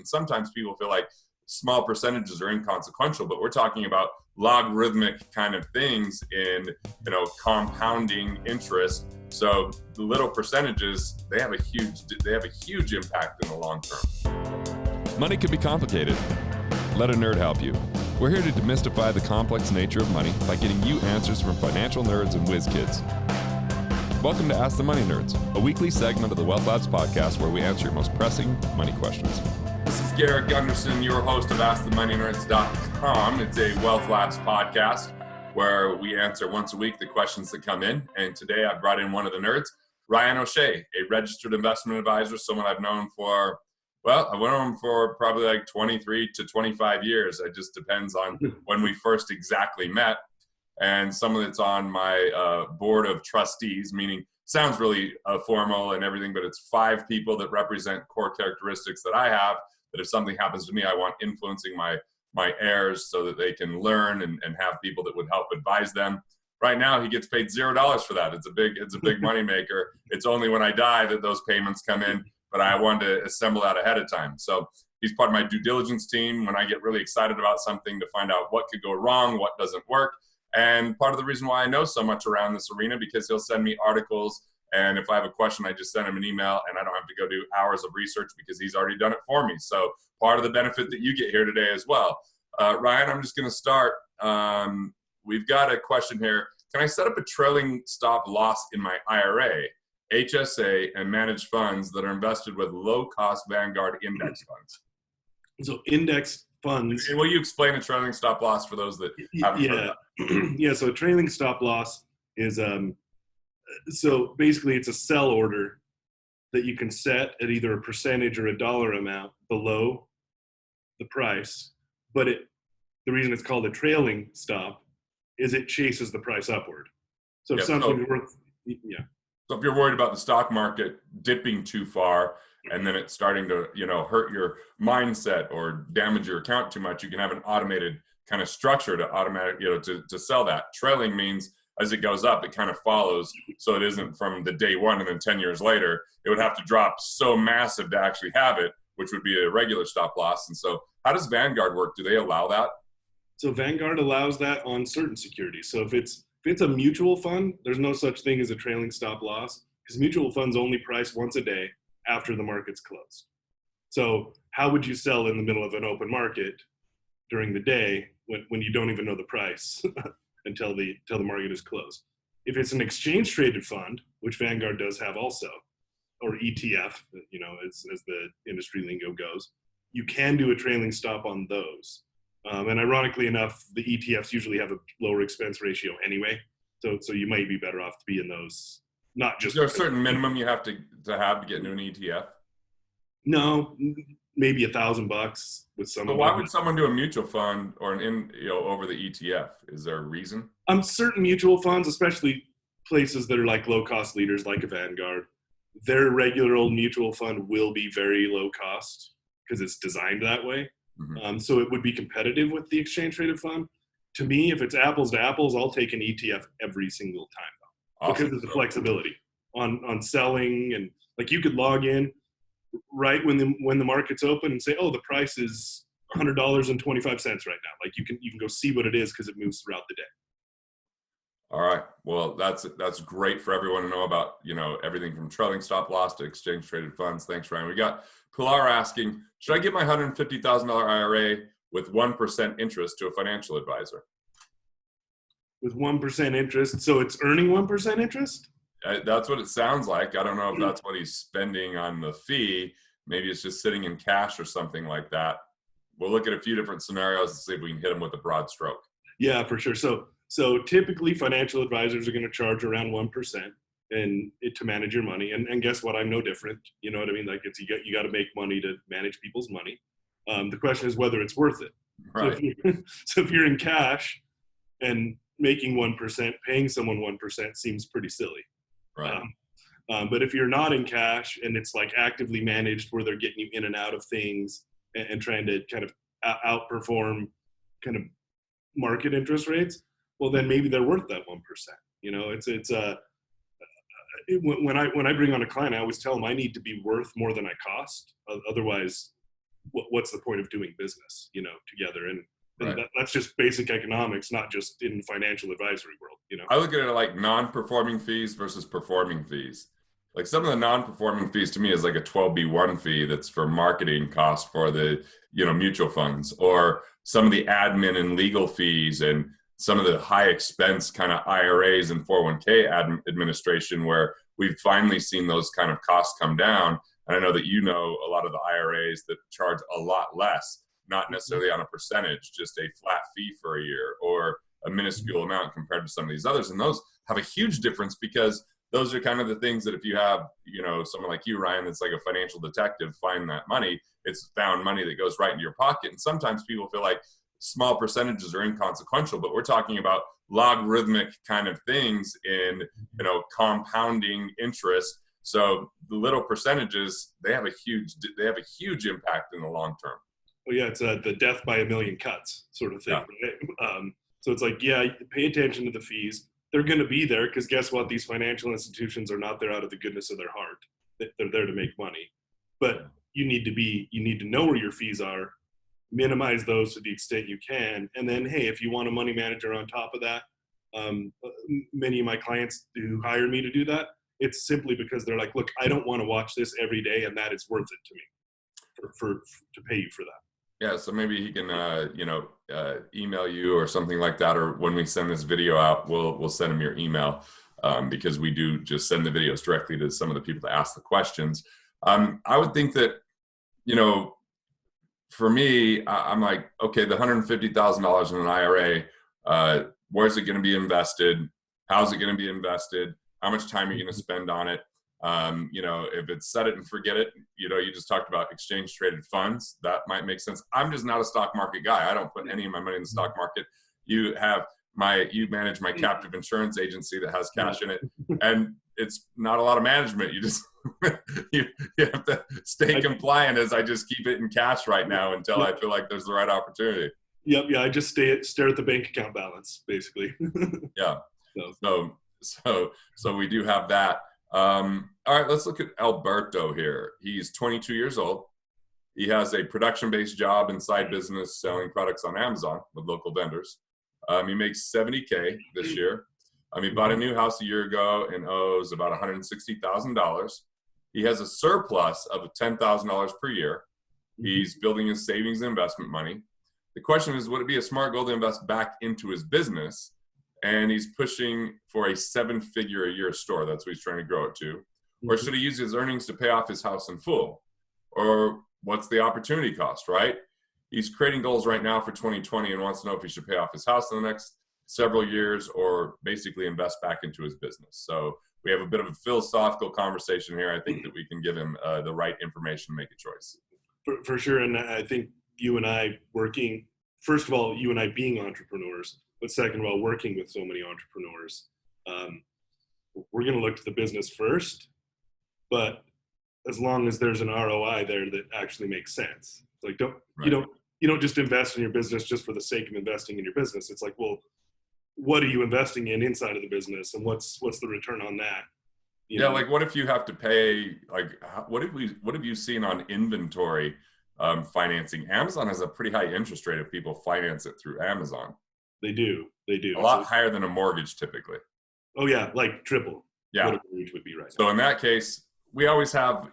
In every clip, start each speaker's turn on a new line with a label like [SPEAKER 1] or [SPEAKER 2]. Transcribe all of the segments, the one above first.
[SPEAKER 1] And sometimes people feel like small percentages are inconsequential, but we're talking about logarithmic kind of things in, compounding interest. So the little percentages, they have a huge impact in the long term.
[SPEAKER 2] Money can be complicated. Let a nerd help you. We're here to demystify the complex nature of money by getting you answers from financial nerds and whiz kids. Welcome to Ask the Money Nerds, a weekly segment of the Wealth Labs podcast where we answer your most pressing money questions.
[SPEAKER 1] This is Garrett Gunderson, your host of AskTheMoneyNerds.com. It's a Wealth Labs podcast where we answer once a week the questions that come in. And today I brought in one of the nerds, Ryan O'Shea, a registered investment advisor, someone I've known for, I've known him for probably like 23 to 25 years. It just depends on when we first exactly met. And someone that's on my board of trustees, meaning sounds really formal and everything, but it's 5 people that represent core characteristics that I have, that if something happens to me, I want influencing my heirs so that they can learn and have people that would help advise them. Right now, he gets paid $0 for that. It's a big money maker. It's only when I die that those payments come in, but I wanted to assemble that ahead of time. So he's part of my due diligence team when I get really excited about something to find out what could go wrong, what doesn't work. And part of the reason why I know so much around this arena, because he'll send me articles, and if I have a question, I just send him an email, and I don't have to go do hours of research because he's already done it for me. So part of the benefit that you get here today as well. Ryan, I'm just going to start. We've got a question here. Can I set up a trailing stop loss in my IRA, HSA, and managed funds that are invested with low-cost Vanguard index funds?
[SPEAKER 3] So index funds.
[SPEAKER 1] Will you explain a trailing stop loss for those that haven't heard that?
[SPEAKER 3] Yeah, so a trailing stop loss is, so basically it's a sell order that you can set at either a percentage or a dollar amount below the price, but the reason it's called a trailing stop is it chases the price upward. So if something's worth,
[SPEAKER 1] So if you're worried about the stock market dipping too far and then it's starting to, hurt your mindset or damage your account too much, you can have an automated kind of structure to to sell that. Trailing means as it goes up, it kind of follows. So it isn't from the day one and then 10 years later, it would have to drop so massive to actually have it, which would be a regular stop loss. And so how does Vanguard work? Do they allow that?
[SPEAKER 3] So Vanguard allows that on certain securities. So if it's a mutual fund, there's no such thing as a trailing stop loss because mutual funds only price once a day after the market's closed. So how would you sell in the middle of an open market during the day when you don't even know the price until the market is closed? If it's an exchange traded fund, which Vanguard does have also, or ETF, as the industry lingo goes, you can do a trailing stop on those. And ironically enough, the ETFs usually have a lower expense ratio anyway. So you might be better off to be in those. Not just.
[SPEAKER 1] Is there a certain minimum you have to have to get into an ETF?
[SPEAKER 3] No, maybe $1,000 with some.
[SPEAKER 1] But why would someone do a mutual fund or over the ETF? Is there a reason?
[SPEAKER 3] Certain mutual funds, especially places that are like low cost leaders like a Vanguard, their regular old mutual fund will be very low cost because it's designed that way. Mm-hmm. So it would be competitive with the exchange traded fund. To me, if it's apples to apples, I'll take an ETF every single time though, because of the flexibility on selling, and like you could log in right when the market's open and say, oh, the price is $100.25 right now. Like you can go see what it is because it moves throughout the day.
[SPEAKER 1] All right. Well, that's great for everyone to know about, everything from trailing stop loss to exchange traded funds. Thanks, Ryan. We got Pilar asking, should I give my $150,000 IRA with 1% interest to a financial advisor?
[SPEAKER 3] With 1% interest? So it's earning 1% interest?
[SPEAKER 1] That's what it sounds like. I don't know if that's what he's spending on the fee. Maybe it's just sitting in cash or something like that. We'll look at a few different scenarios and see if we can hit him with a broad stroke.
[SPEAKER 3] Yeah, for sure. So typically financial advisors are going to charge around 1% to manage your money. And guess what? I'm no different. You know what I mean? Like you got to make money to manage people's money. The question is whether it's worth it.
[SPEAKER 1] Right.
[SPEAKER 3] So if you're in cash and making 1%, paying someone 1% seems pretty silly.
[SPEAKER 1] Right.
[SPEAKER 3] But if you're not in cash and it's like actively managed where they're getting you in and out of things and trying to kind of outperform kind of market interest rates, well, then maybe they're worth that 1%. When I bring on a client, I always tell them I need to be worth more than I cost. Otherwise, what's the point of doing business, together? And
[SPEAKER 1] Right.
[SPEAKER 3] that's just basic economics, not just in financial advisory world,
[SPEAKER 1] I look at it like non-performing fees versus performing fees. Like some of the non-performing fees to me is like a 12B1 fee that's for marketing costs for the, mutual funds, or some of the admin and legal fees, and some of the high expense kind of IRAs and 401k administration, where we've finally seen those kind of costs come down. And I know that a lot of the IRAs that charge a lot less, not necessarily on a percentage, just a flat fee for a year or a minuscule amount compared to some of these others. And those have a huge difference, because those are kind of the things that if you have, someone like you, Ryan, that's like a financial detective, find that money, it's found money that goes right into your pocket. And sometimes people feel like small percentages are inconsequential, but we're talking about logarithmic kind of things in, compounding interest. So the little percentages, they have a huge impact in the long term.
[SPEAKER 3] Well, yeah, it's the death by a million cuts sort of thing,
[SPEAKER 1] Yeah.
[SPEAKER 3] right? So it's like, yeah, pay attention to the fees. They're going to be there because guess what? These financial institutions are not there out of the goodness of their heart. They're there to make money. But you need to know where your fees are, minimize those to the extent you can. And then, hey, if you want a money manager on top of that, many of my clients who hire me to do that, it's simply because they're like, look, I don't want to watch this every day, and that is worth it to me to pay you for that.
[SPEAKER 1] Yeah, so maybe he can, email you or something like that, or when we send this video out, we'll send him your email, because we do just send the videos directly to some of the people that ask the questions. I would think that, for me, I'm like, okay, the $150,000 in an IRA, where's it going to be invested? How's it going to be invested? How much time are you going to spend on it? If it's set it and forget it, you just talked about exchange traded funds. That might make sense. I'm just not a stock market guy. I don't put any of my money in the stock market. You manage my captive insurance agency that has cash in it, and it's not a lot of management. You just, you have to stay compliant as I just keep it in cash right now until I feel like there's the right opportunity.
[SPEAKER 3] Yep. Yeah. I just stare at the bank account balance, basically.
[SPEAKER 1] Yeah. So we do have that. All right, let's look at Alberto here. He's 22 years old. He has a production-based job and side business selling products on Amazon with local vendors. He makes $70K this year. He bought a new house a year ago and owes about $160,000. He has a surplus of $10,000 per year. He's building his savings and investment money. The question is, would it be a smart goal to invest back into his business? And he's pushing for a 7-figure a year store. That's what he's trying to grow it to. Or should he use his earnings to pay off his house in full? Or what's the opportunity cost, right? He's creating goals right now for 2020 and wants to know if he should pay off his house in the next several years or basically invest back into his business. So we have a bit of a philosophical conversation here. I think that we can give him the right information to make a choice.
[SPEAKER 3] For sure. And I think you and I working, first of all, you and I being entrepreneurs, but second of all, working with so many entrepreneurs, we're going to look to the business first, but as long as there's an ROI there that actually makes sense. Like, you don't just invest in your business just for the sake of investing in your business. It's like, well, what are you investing in inside of the business, and what's the return on that?
[SPEAKER 1] Like what if you have to pay, like what have you seen on inventory financing? Amazon has a pretty high interest rate if people finance it through Amazon.
[SPEAKER 3] They do. A
[SPEAKER 1] lot higher than a mortgage typically.
[SPEAKER 3] Oh yeah, like triple.
[SPEAKER 1] Yeah.
[SPEAKER 3] What a mortgage would be right
[SPEAKER 1] So
[SPEAKER 3] now.
[SPEAKER 1] in that case, we always have,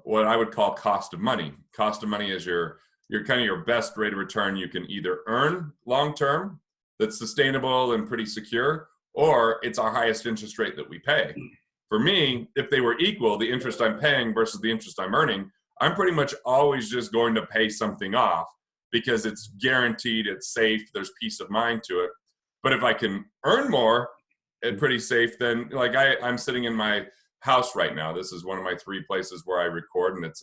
[SPEAKER 1] what I would call cost of money. Cost of money is your kind of your best rate of return you can either earn long-term that's sustainable and pretty secure, or it's our highest interest rate that we pay. For me, if they were equal, the interest I'm paying versus the interest I'm earning, I'm pretty much always just going to pay something off because it's guaranteed, it's safe, there's peace of mind to it. But if I can earn more and pretty safe, then like I'm sitting in my house right now. This is one of my 3 places where I record, and it's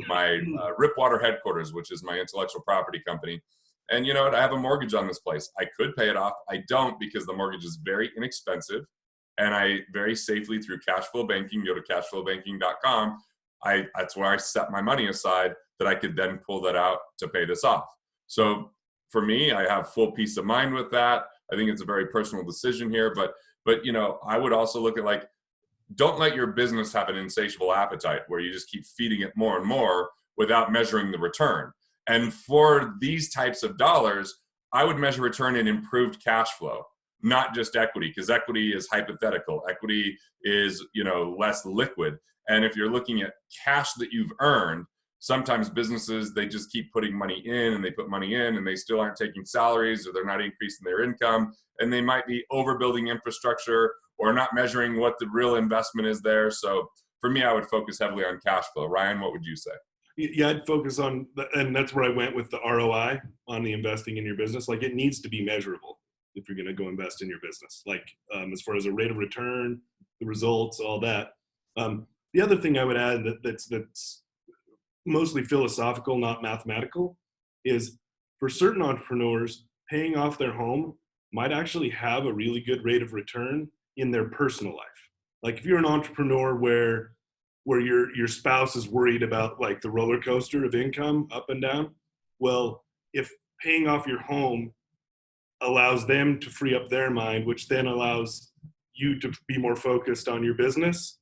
[SPEAKER 1] my Ripwater headquarters, which is my intellectual property company. And you know what? I have a mortgage on this place. I could pay it off. I don't, because the mortgage is very inexpensive. And I very safely, through Cashflow Banking, go to cashflowbanking.com. That's where I set my money aside that I could then pull that out to pay this off. So for me, I have full peace of mind with that. I think it's a very personal decision here. But I would also look at, like, don't let your business have an insatiable appetite where you just keep feeding it more and more, without measuring the return. And for these types of dollars, I would measure return in improved cash flow, not just equity, because equity is hypothetical. Equity is, less liquid. And if you're looking at cash that you've earned, sometimes businesses, they just keep putting money in and they put money in and they still aren't taking salaries, or they're not increasing their income, and they might be overbuilding infrastructure or not measuring what the real investment is there. So for me, I would focus heavily on cash flow. Ryan, what would you say?
[SPEAKER 3] Yeah, I'd focus on, and that's where I went with the ROI on the investing in your business. Like, it needs to be measurable if you're going to go invest in your business. Like, as far as a rate of return, the results, all that. The other thing I would add that's mostly philosophical, not mathematical, is for certain entrepreneurs, paying off their home might actually have a really good rate of return in their personal life. Like, if you're an entrepreneur where your spouse is worried about like the roller coaster of income up and down, well, if paying off your home allows them to free up their mind, which then allows you to be more focused on your business,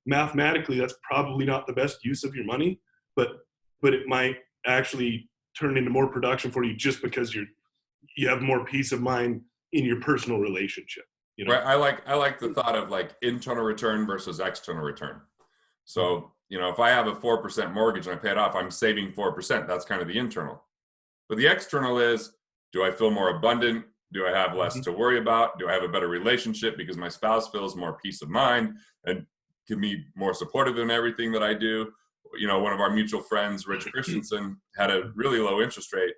[SPEAKER 3] mathematically, that's probably not the best use of your money, but it might actually turn into more production for you just because you have more peace of mind in your personal relationship.
[SPEAKER 1] Right. I like the thought of like internal return versus external return. So, if I have a 4% mortgage and I pay it off, I'm saving 4%. That's kind of the internal. But the external is, do I feel more abundant? Do I have less to worry about? Do I have a better relationship because my spouse feels more peace of mind and can be more supportive in everything that I do? One of our mutual friends, Rich Christensen, had a really low interest rate,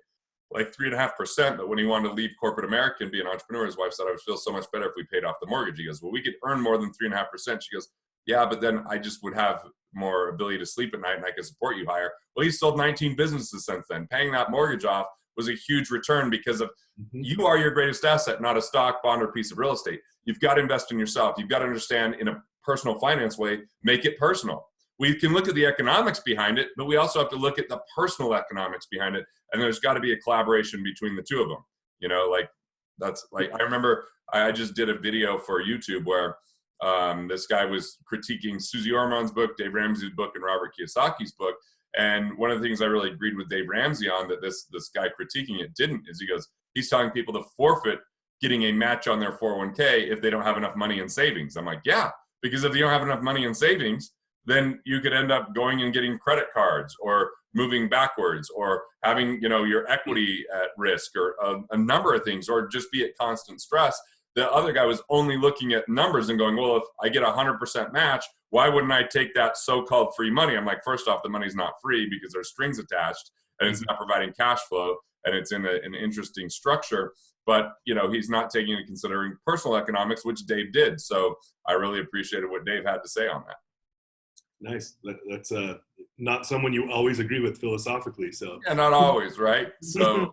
[SPEAKER 1] like 3.5%. But when he wanted to leave corporate America and be an entrepreneur, his wife said, I would feel so much better if we paid off the mortgage. He goes, well, we could earn more than 3.5%. She goes, yeah, but then I just would have more ability to sleep at night and I could support you higher. Well, he's sold 19 businesses since then. Paying that mortgage off was a huge return because of you are your greatest asset, not a stock, bond, or piece of real estate. You've got to invest in yourself. You've got to understand in a personal finance way, make it personal. We can look at the economics behind it, but we also have to look at the personal economics behind it. And there's got to be a collaboration between the two of them. I remember I just did a video for YouTube where this guy was critiquing Susie Orman's book, Dave Ramsey's book, and Robert Kiyosaki's book. And one of the things I really agreed with Dave Ramsey on that this guy critiquing it didn't is he's telling people to forfeit getting a match on their 401k if they don't have enough money in savings. I'm like, yeah, because if you don't have enough money in savings, then you could end up going and getting credit cards or moving backwards or having, your equity at risk or a number of things, or just be at constant stress. The other guy was only looking at numbers and going, well, if I get 100% match, why wouldn't I take that so-called free money? I'm like, first off, the money's not free because there's strings attached and it's not providing cash flow and it's in an interesting structure. But, he's not taking into considering personal economics, which Dave did. So I really appreciated what Dave had to say on that.
[SPEAKER 3] Nice. That's not someone you always agree with philosophically. So
[SPEAKER 1] yeah, not always, right? So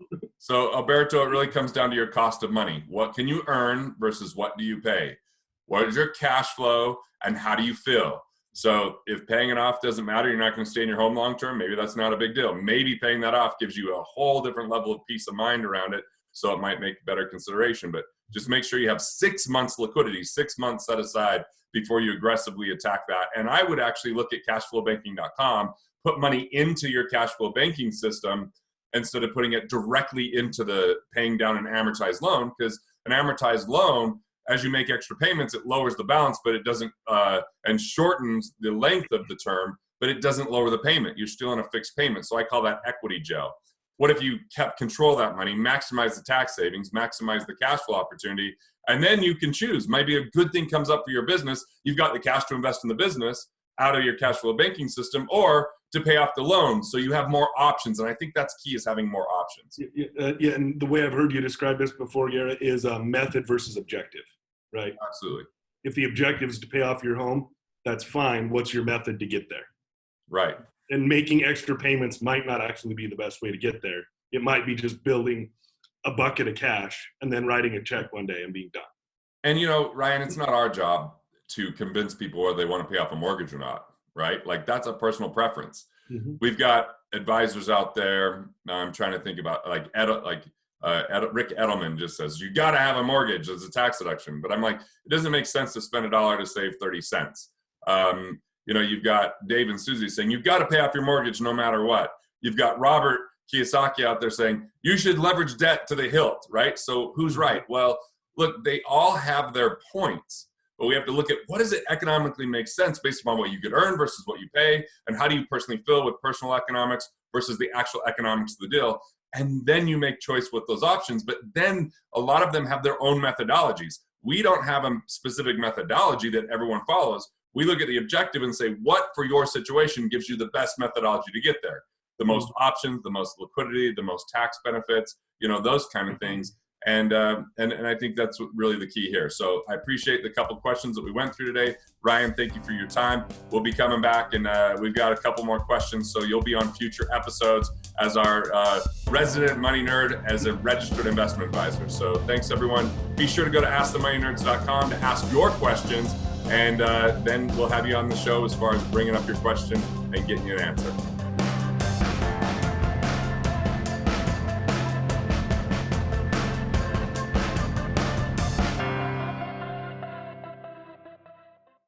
[SPEAKER 1] Alberto, it really comes down to your cost of money. What can you earn versus what do you pay? What is your cash flow and how do you feel? So if paying it off doesn't matter, you're not going to stay in your home long term, maybe that's not a big deal. Maybe paying that off gives you a whole different level of peace of mind around it, so it might make better consideration. But just make sure you have 6 months liquidity, 6 months set aside before you aggressively attack that. And I would actually look at cashflowbanking.com, put money into your cash flow banking system instead of putting it directly into the paying down an amortized loan, because an amortized loan, as you make extra payments, it lowers the balance, but it doesn't, and shortens the length of the term, but it doesn't lower the payment. You're still in a fixed payment. So I call that equity gel. What if you kept control of that money, maximize the tax savings, maximize the cash flow opportunity, and then you can choose. Maybe a good thing comes up for your business. You've got the cash to invest in the business out of your cash flow banking system, or to pay off the loan. So you have more options. And I think that's key, is having more options.
[SPEAKER 3] Yeah, and the way I've heard you describe this before, Garrett, is method versus objective, right?
[SPEAKER 1] Absolutely.
[SPEAKER 3] If the objective is to pay off your home, that's fine. What's your method to get there?
[SPEAKER 1] Right.
[SPEAKER 3] And making extra payments might not actually be the best way to get there. It might be just building a bucket of cash and then writing a check one day and being done.
[SPEAKER 1] And, Ryan, it's not our job to convince people whether they want to pay off a mortgage or not, right? Like, that's a personal preference. Mm-hmm. We've got advisors out there. I'm trying to think about Rick Edelman just says, you got to have a mortgage as a tax deduction. But I'm like, it doesn't make sense to spend $1 to save 30 cents. You've got Dave and Susie saying, you've got to pay off your mortgage no matter what. You've got Robert Kiyosaki out there saying, you should leverage debt to the hilt, right? So who's right? Well, look, they all have their points, but we have to look at what does it economically make sense based upon what you could earn versus what you pay, and how do you personally feel with personal economics versus the actual economics of the deal. And then you make choice with those options. But then a lot of them have their own methodologies. We don't have a specific methodology that everyone follows. We look at the objective and say, what for your situation gives you the best methodology to get there? The most options, the most liquidity, the most tax benefits, those kind of things. And I think that's really the key here. So I appreciate the couple questions that we went through today. Ryan, thank you for your time. We'll be coming back, and we've got a couple more questions. So you'll be on future episodes as our resident money nerd, as a registered investment advisor. So thanks, everyone. Be sure to go to askthemoneynerds.com to ask your questions, and then we'll have you on the show as far as bringing up your question and getting you an answer.